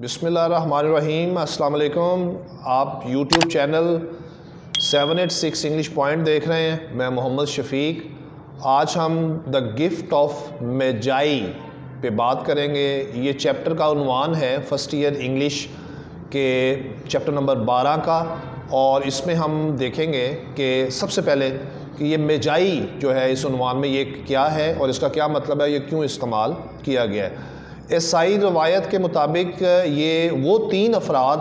बिस्मिल्लाहिर्रहमानिर्रहीम। अस्सलाम वालेकुम। आप YouTube चैनल 786 इंग्लिश पॉइंट देख रहे हैं। मैं मोहम्मद शफीक। आज हम द गिफ्ट ऑफ मेजाई पे बात करेंगे। ये चैप्टर का उन्वान है फर्स्ट ईयर इंग्लिश के चैप्टर नंबर 12 का, और इसमें हम देखेंगे कि सबसे पहले कि ये मेजाई जो है इस उन्वान में ये क्या है और इसका क्या मतलब है, ये क्यों इस्तेमाल किया गया है। ईसाई रवायत के मुताबिक ये वो 3 अफराद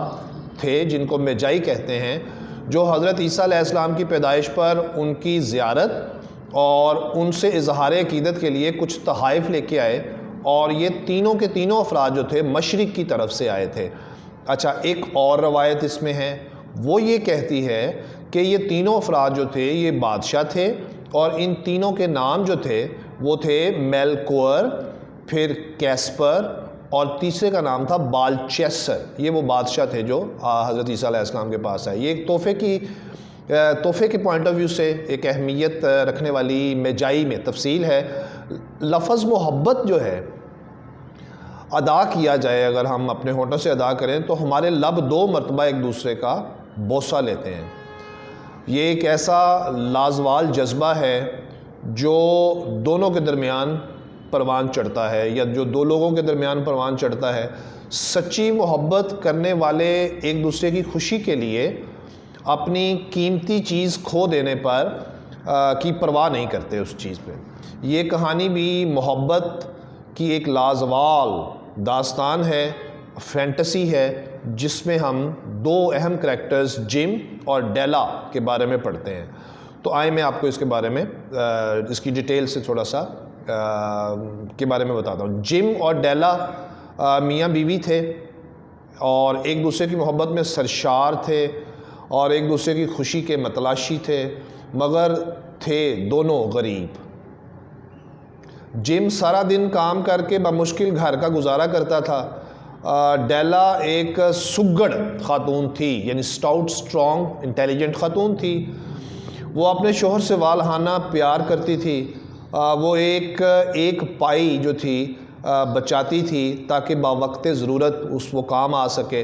थे जिनको मेजाई कहते हैं, जो हज़रत ईसा अलैहिस्सलाम की पैदाइश पर उनकी ज़ियारत और उनसे इजहार अक़ीदत के लिए कुछ तोहफ़े लेके आए, और ये तीनों के तीनों अफराद जो थे मशरिक़ की तरफ से आए थे। अच्छा, एक और रवायत इसमें है, वो ये कहती है कि ये तीनों अफराद जो थे ये बादशाह थे, और इन तीनों के नाम जो थे वो थे मेलकोर, फिर कैस्पर, और तीसरे का नाम था बालचेसर। ये वो बादशाह थे जो हज़रत ईसा अलैहिस्सलाम के पास आए। ये एक तोहफ़े के पॉइंट ऑफ व्यू से एक अहमियत रखने वाली मेजाई में तफसील है। लफ्ज़ मोहब्बत जो है अदा किया जाए, अगर हम अपने होठों से अदा करें तो हमारे लब 2 मरतबा एक दूसरे का बोसा लेते हैं। ये एक ऐसा लाजवाल जज्बा है जो दोनों के दरमियान परवान चढ़ता है, या जो दो लोगों के दरमियान परवान चढ़ता है। सच्ची मोहब्बत करने वाले एक दूसरे की खुशी के लिए अपनी कीमती चीज़ खो देने पर की परवाह नहीं करते उस चीज़ पे। ये कहानी भी मोहब्बत की एक लाजवाल दास्तान है, फैंटेसी है, जिसमें हम 2 अहम करैक्टर्स जिम और डेला के बारे में पढ़ते हैं। तो आए मैं आपको इसके बारे में इसकी डिटेल से थोड़ा सा के बारे में बताता हूँ। जिम और डेला मियाँ बीवी थे और एक दूसरे की मोहब्बत में सरशार थे और एक दूसरे की खुशी के मतलाशी थे, मगर थे दोनों गरीब। जिम सारा दिन काम करके बमुश्किल घर का गुजारा करता था। डेला एक सुगड़ खातून थी, यानी स्टाउट, स्ट्रॉन्ग, इंटेलिजेंट खातून थी। वो अपने शोहर से वालहाना प्यार करती थी। वो एक पाई जो थी बचाती थी ताकि बावक्त ज़रूरत वो काम आ सके।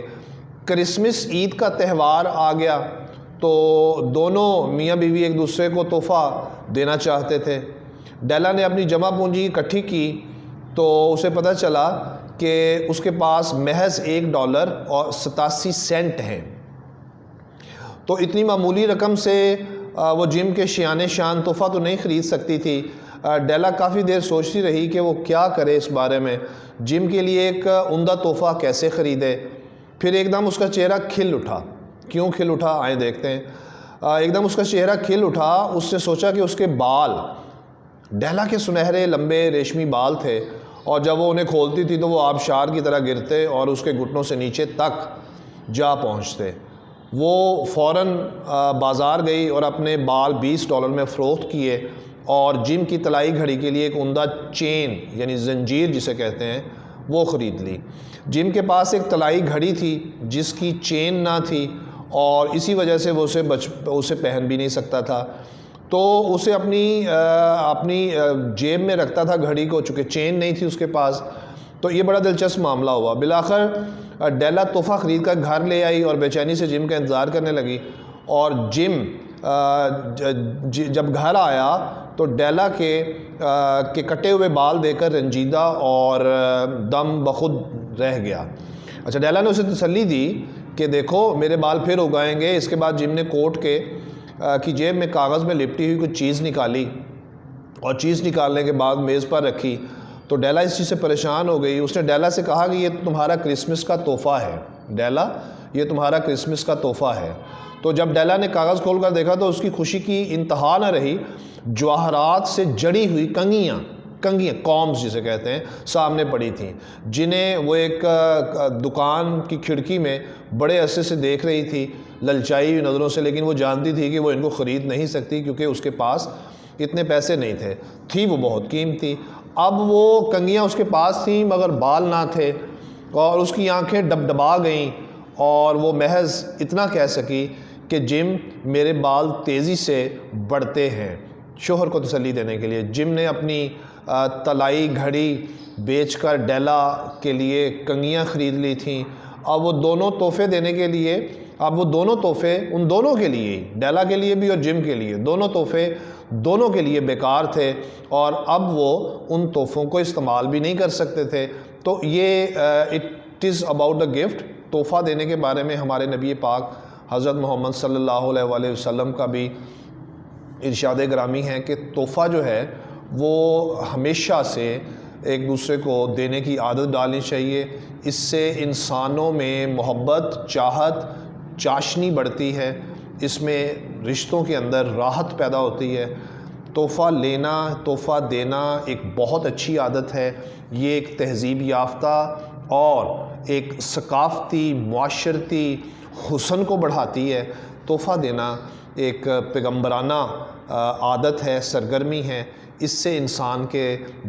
क्रिसमस ईद का त्यौहार आ गया तो दोनों मियाँ बीवी एक दूसरे को तोहफ़ा देना चाहते थे। डेला ने अपनी जमा पूंजी इकट्ठी की तो उसे पता चला कि उसके पास महज $1 और 87 सेंट हैं। तो इतनी मामूली रकम से वो जिम के शियाने शान तोहफ़ा तो नहीं ख़रीद सकती थी। डेला काफ़ी देर सोचती रही कि वो क्या करे इस बारे में, जिम के लिए एक उम्दा तोहफ़ा कैसे ख़रीदे। फिर एकदम उसका चेहरा खिल उठा। क्यों खिल उठा, आए देखते हैं। एकदम उसका चेहरा खिल उठा। उसने सोचा कि उसके बाल, डेला के सुनहरे लंबे रेशमी बाल थे, और जब वो उन्हें खोलती थी तो वो आबशार की तरह गिरते और उसके घुटनों से नीचे तक जा पहुँचते। वो फ़ौरन बाज़ार गई और अपने बाल $20 में फ़रोख्त किए और जिम की तलाई घड़ी के लिए एक उम्दा चेन, यानी जंजीर जिसे कहते हैं, वो ख़रीद ली। जिम के पास एक तलाई घड़ी थी जिसकी चेन ना थी, और इसी वजह से वो उसे पहन भी नहीं सकता था। तो उसे अपनी जेब में रखता था घड़ी को, चूँकि चेन नहीं थी उसके पास। तो ये बड़ा दिलचस्प मामला हुआ। बिलाखिर डेला तोहफ़ा ख़रीद कर घर ले आई और बेचैनी से जिम का इंतज़ार करने लगी। और जिम जब घर आया तो डेला के कटे हुए बाल देखकर रंजीदा और दम बखुद रह गया। अच्छा, डेला ने उसे तसल्ली दी कि देखो मेरे बाल फिर उगाएंगे। इसके बाद जिम ने कोट की जेब में कागज़ में लिपटी हुई कुछ चीज़ निकाली, और चीज़ निकालने के बाद मेज़ पर रखी। तो डेला इस चीज़ से परेशान हो गई। उसने डेला से कहा कि ये तुम्हारा क्रिसमस का तोहफ़ा है। डेला, ये तुम्हारा क्रिसमस का तोहफ़ा है। तो जब डेला ने कागज़ खोल कर देखा तो उसकी खुशी की इंतहा न रही। जवाहरात से जड़ी हुई कंगियाँ, कॉम्स जिसे कहते हैं, सामने पड़ी थीं, जिन्हें वो एक दुकान की खिड़की में बड़े अरसे से देख रही थी, ललचाई हुई नज़रों से। लेकिन वो जानती थी कि वो इनको ख़रीद नहीं सकती क्योंकि उसके पास इतने पैसे नहीं थे। थी वो बहुत कीमती। अब वो कंगियाँ उसके पास थीं मगर बाल ना थे, और उसकी आंखें डबडबा गईं, और वो महज इतना कह सकी कि जिम, मेरे बाल तेज़ी से बढ़ते हैं। शोहर को तसल्ली देने के लिए जिम ने अपनी तलाई घड़ी बेचकर डेला के लिए कंगियाँ ख़रीद ली थीं। अब वो दोनों तोहफे देने के लिए, अब वो दोनों तोहफे उन दोनों के लिए, डेला के लिए भी और जिम के लिए, दोनों तोहफे दोनों के लिए बेकार थे और अब वो उन तोहफ़ों को इस्तेमाल भी नहीं कर सकते थे। तो ये it is about the gift. तोहफ़ा देने के बारे में हमारे नबी पाक हज़रत मोहम्मद सल्लल्लाहु अलैहि वसल्लम का भी इरशाद ग्रामी है कि तोहफ़ा जो है वो हमेशा से एक दूसरे को देने की आदत डालनी चाहिए। इससे इंसानों में मोहब्बत, चाहत, चाशनी बढ़ती है, इसमें रिश्तों के अंदर राहत पैदा होती है। तोहफ़ा लेना, तोहफ़ा देना एक बहुत अच्छी आदत है। ये एक तहज़ीब याफ्ता और एक सकाफ़ती मुआशरती हुस्न को बढ़ाती है। तोहफ़ा देना एक पैगम्बराना आदत है, सरगर्मी है। इससे इंसान के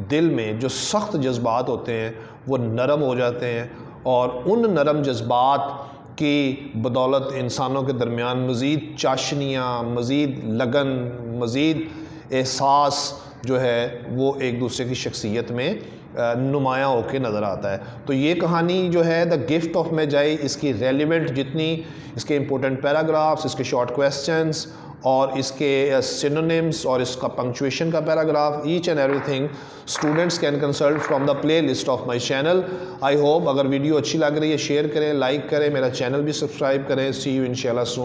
दिल में जो सख्त जज्बात होते हैं वो नरम हो जाते हैं और उन नरम जज्बात की बदौलत इंसानों के दरमियान मज़ीद चाशनियाँ, मज़ीद लगन, मज़ीद एहसास जो है वो एक दूसरे की शख्सियत में नुमायाँ होकर नज़र आता है। तो ये कहानी जो है द गिफ्ट ऑफ मेजाई, इसकी रेलिवेंट जितनी, इसके इंपॉर्टेंट पैराग्राफ्स, इसके शॉर्ट क्वेश्चंस और इसके सिनोनिम्स और इसका पंक्चुएशन का paragraph, each and everything students can consult from the play list of my channel. I hope अगर वीडियो अच्छी लग रही है शेयर करें, लाइक करें, मेरा चैनल भी सब्सक्राइब करें। सी यू इंशाल्लाह सून।